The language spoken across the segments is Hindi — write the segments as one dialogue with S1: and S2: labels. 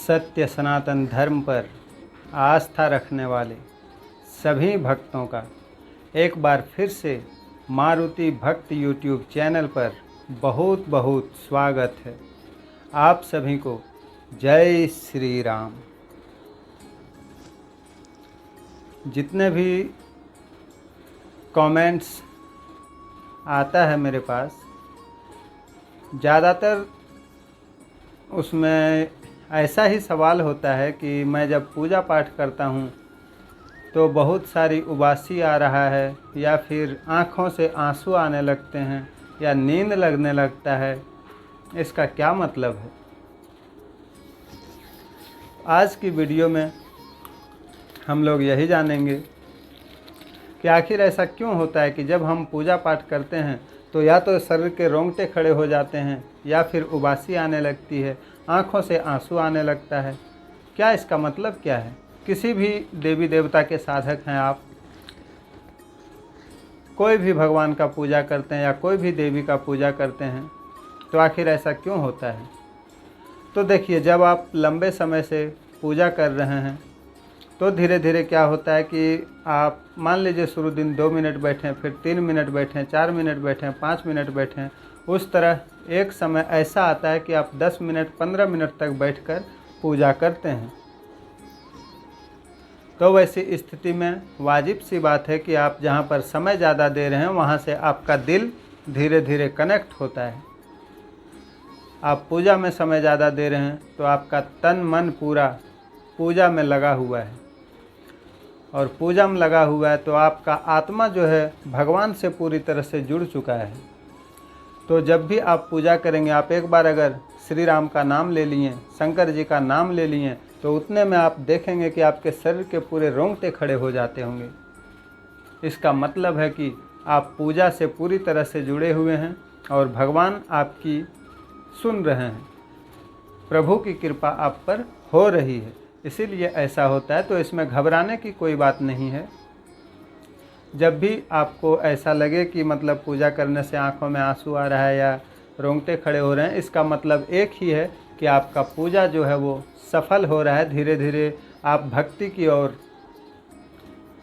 S1: सत्य सनातन धर्म पर आस्था रखने वाले सभी भक्तों का एक बार फिर से मारुति भक्त यूट्यूब चैनल पर बहुत बहुत स्वागत है। आप सभी को जय श्री राम। जितने भी कमेंट्स आता है मेरे पास, ज़्यादातर उसमें ऐसा ही सवाल होता है कि मैं जब पूजा पाठ करता हूँ तो बहुत सारी उबासी आ रहा है, या फिर आँखों से आंसू आने लगते हैं, या नींद लगने लगता है। इसका क्या मतलब है? आज की वीडियो में हम लोग यही जानेंगे कि आखिर ऐसा क्यों होता है कि जब हम पूजा पाठ करते हैं तो या तो शरीर के रोंगटे खड़े हो जाते हैं, या फिर उबासी आने लगती है, आँखों से आंसू आने लगता है। क्या इसका मतलब क्या है? किसी भी देवी देवता के साधक हैं आप, कोई भी भगवान का पूजा करते हैं या कोई भी देवी का पूजा करते हैं, तो आखिर ऐसा क्यों होता है? तो देखिए, जब आप लंबे समय से पूजा कर रहे हैं तो धीरे धीरे क्या होता है कि आप मान लीजिए शुरू दिन 2 मिनट बैठें, फिर 3 मिनट बैठें, 4 मिनट बैठें, 5 मिनट बैठें। उस तरह एक समय ऐसा आता है कि आप 10 मिनट 15 मिनट तक बैठकर पूजा करते हैं। तो वैसी स्थिति में वाजिब सी बात है कि आप जहाँ पर समय ज़्यादा दे रहे हैं वहाँ से आपका दिल धीरे धीरे कनेक्ट होता है। आप पूजा में समय ज़्यादा दे रहे हैं तो आपका तन मन पूरा पूजा में लगा हुआ है, और पूजा में लगा हुआ है तो आपका आत्मा जो है भगवान से पूरी तरह से जुड़ चुका है। तो जब भी आप पूजा करेंगे, आप एक बार अगर श्री राम का नाम ले लिए, शंकर जी का नाम ले लिए, तो उतने में आप देखेंगे कि आपके शरीर के पूरे रोंगटे खड़े हो जाते होंगे। इसका मतलब है कि आप पूजा से पूरी तरह से जुड़े हुए हैं और भगवान आपकी सुन रहे हैं, प्रभु की कृपा आप पर हो रही है, इसीलिए ऐसा होता है। तो इसमें घबराने की कोई बात नहीं है। जब भी आपको ऐसा लगे कि मतलब पूजा करने से आंखों में आंसू आ रहा है या रोंगटे खड़े हो रहे हैं, इसका मतलब एक ही है कि आपका पूजा जो है वो सफल हो रहा है। धीरे धीरे आप भक्ति की ओर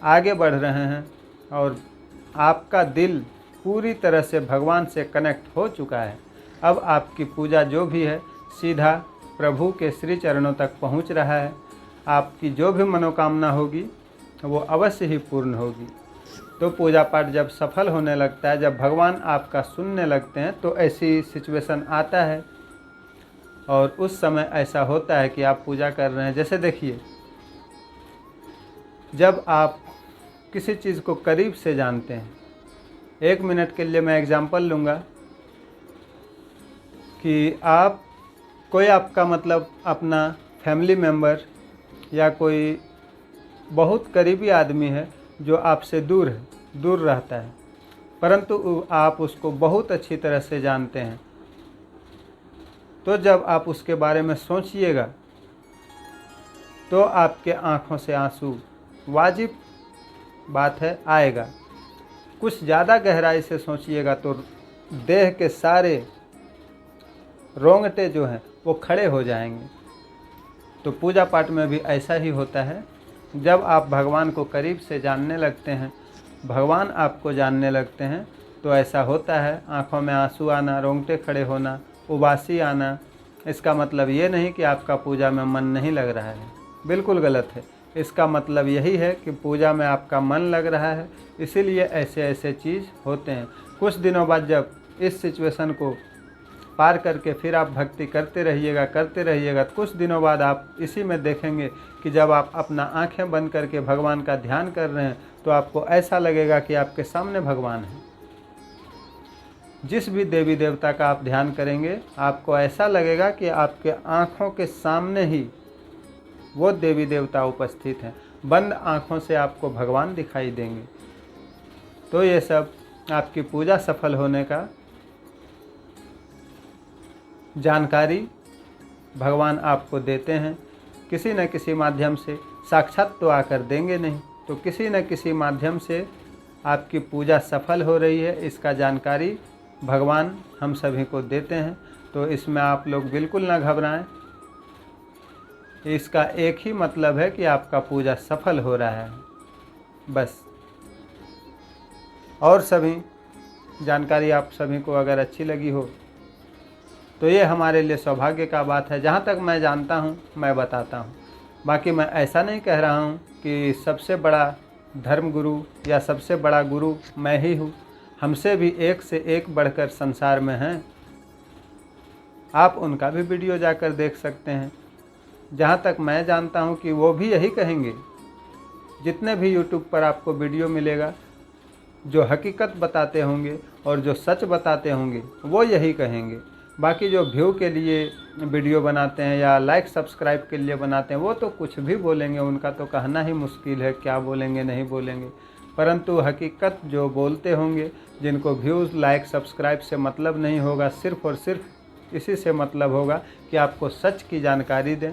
S1: आगे बढ़ रहे हैं और आपका दिल पूरी तरह से भगवान से कनेक्ट हो चुका है। अब आपकी पूजा जो भी है सीधा प्रभु के श्री चरणों तक पहुंच रहा है। आपकी जो भी मनोकामना होगी वो अवश्य ही पूर्ण होगी। तो पूजा पाठ जब सफल होने लगता है, जब भगवान आपका सुनने लगते हैं, तो ऐसी सिचुएशन आता है। और उस समय ऐसा होता है कि आप पूजा कर रहे हैं। जैसे देखिए, जब आप किसी चीज़ को करीब से जानते हैं, 1 मिनट के लिए मैं एग्जांपल लूँगा कि आप कोई आपका मतलब अपना फैमिली मेम्बर या कोई बहुत करीबी आदमी है जो आपसे दूर रहता है, परंतु आप उसको बहुत अच्छी तरह से जानते हैं। तो जब आप उसके बारे में सोचिएगा तो आपके आँखों से आंसू वाजिब बात है आएगा। कुछ ज़्यादा गहराई से सोचिएगा तो देह के सारे रोंगटे जो हैं वो खड़े हो जाएंगे। तो पूजा पाठ में भी ऐसा ही होता है। जब आप भगवान को करीब से जानने लगते हैं, भगवान आपको जानने लगते हैं, तो ऐसा होता है। आँखों में आंसू आना, रोंगटे खड़े होना, उबासी आना, इसका मतलब ये नहीं कि आपका पूजा में मन नहीं लग रहा है, बिल्कुल गलत है। इसका मतलब यही है कि पूजा में आपका मन लग रहा है, इसीलिए ऐसे ऐसे चीज़ होते हैं। कुछ दिनों बाद जब इस सिचुएशन को पार करके फिर आप भक्ति करते रहिएगा, कुछ दिनों बाद आप इसी में देखेंगे कि जब आप अपना आंखें बंद करके भगवान का ध्यान कर रहे हैं तो आपको ऐसा लगेगा कि आपके सामने भगवान है। जिस भी देवी देवता का आप ध्यान करेंगे, आपको ऐसा लगेगा कि आपके आँखों के सामने ही वो देवी देवता उपस्थित हैं। बंद आँखों से आपको भगवान दिखाई देंगे। तो ये सब आपकी पूजा सफल होने का जानकारी भगवान आपको देते हैं। किसी न किसी माध्यम से, साक्षात तो आकर देंगे नहीं, तो किसी न किसी माध्यम से आपकी पूजा सफल हो रही है, इसका जानकारी भगवान हम सभी को देते हैं। तो इसमें आप लोग बिल्कुल ना घबराएं। इसका एक ही मतलब है कि आपका पूजा सफल हो रहा है, बस। और सभी जानकारी आप सभी को अगर अच्छी लगी हो तो ये हमारे लिए सौभाग्य का बात है। जहाँ तक मैं जानता हूँ मैं बताता हूँ। बाकी मैं ऐसा नहीं कह रहा हूँ कि सबसे बड़ा धर्म गुरु या सबसे बड़ा गुरु मैं ही हूँ। हमसे भी एक से एक बढ़कर संसार में हैं। आप उनका भी वीडियो जाकर देख सकते हैं। जहाँ तक मैं जानता हूँ कि वो भी यही कहेंगे। जितने भी यूट्यूब पर आपको वीडियो मिलेगा, जो हकीकत बताते होंगे और जो सच बताते होंगे वो यही कहेंगे। बाकी जो व्यू के लिए वीडियो बनाते हैं या लाइक सब्सक्राइब के लिए बनाते हैं वो तो कुछ भी बोलेंगे, उनका तो कहना ही मुश्किल है क्या बोलेंगे नहीं बोलेंगे। परंतु हकीकत जो बोलते होंगे, जिनको व्यूज़ लाइक सब्सक्राइब से मतलब नहीं होगा, सिर्फ़ और सिर्फ इसी से मतलब होगा कि आपको सच की जानकारी दें,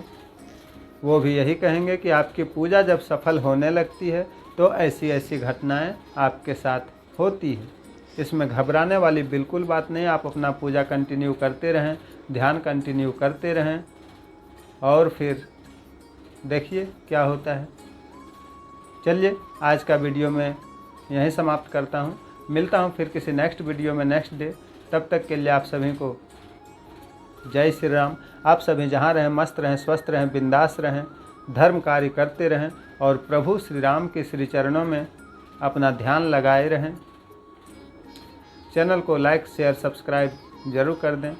S1: वो भी यही कहेंगे कि आपकी पूजा जब सफल होने लगती है तो ऐसी ऐसी घटनाएं आपके साथ होती हैं। इसमें घबराने वाली बिल्कुल बात नहीं। आप अपना पूजा कंटिन्यू करते रहें, ध्यान कंटिन्यू करते रहें और फिर देखिए क्या होता है। चलिए आज का वीडियो मैं यहीं समाप्त करता हूँ। मिलता हूँ फिर किसी नेक्स्ट वीडियो में नेक्स्ट डे। तब तक के लिए आप सभी को जय श्री राम। आप सभी जहाँ रहें मस्त रहें, स्वस्थ रहें, बिंदास रहें, धर्म कार्य करते रहें और प्रभु श्री राम के श्री चरणों में अपना ध्यान लगाए रहें। चैनल को लाइक शेयर सब्सक्राइब ज़रूर कर दें।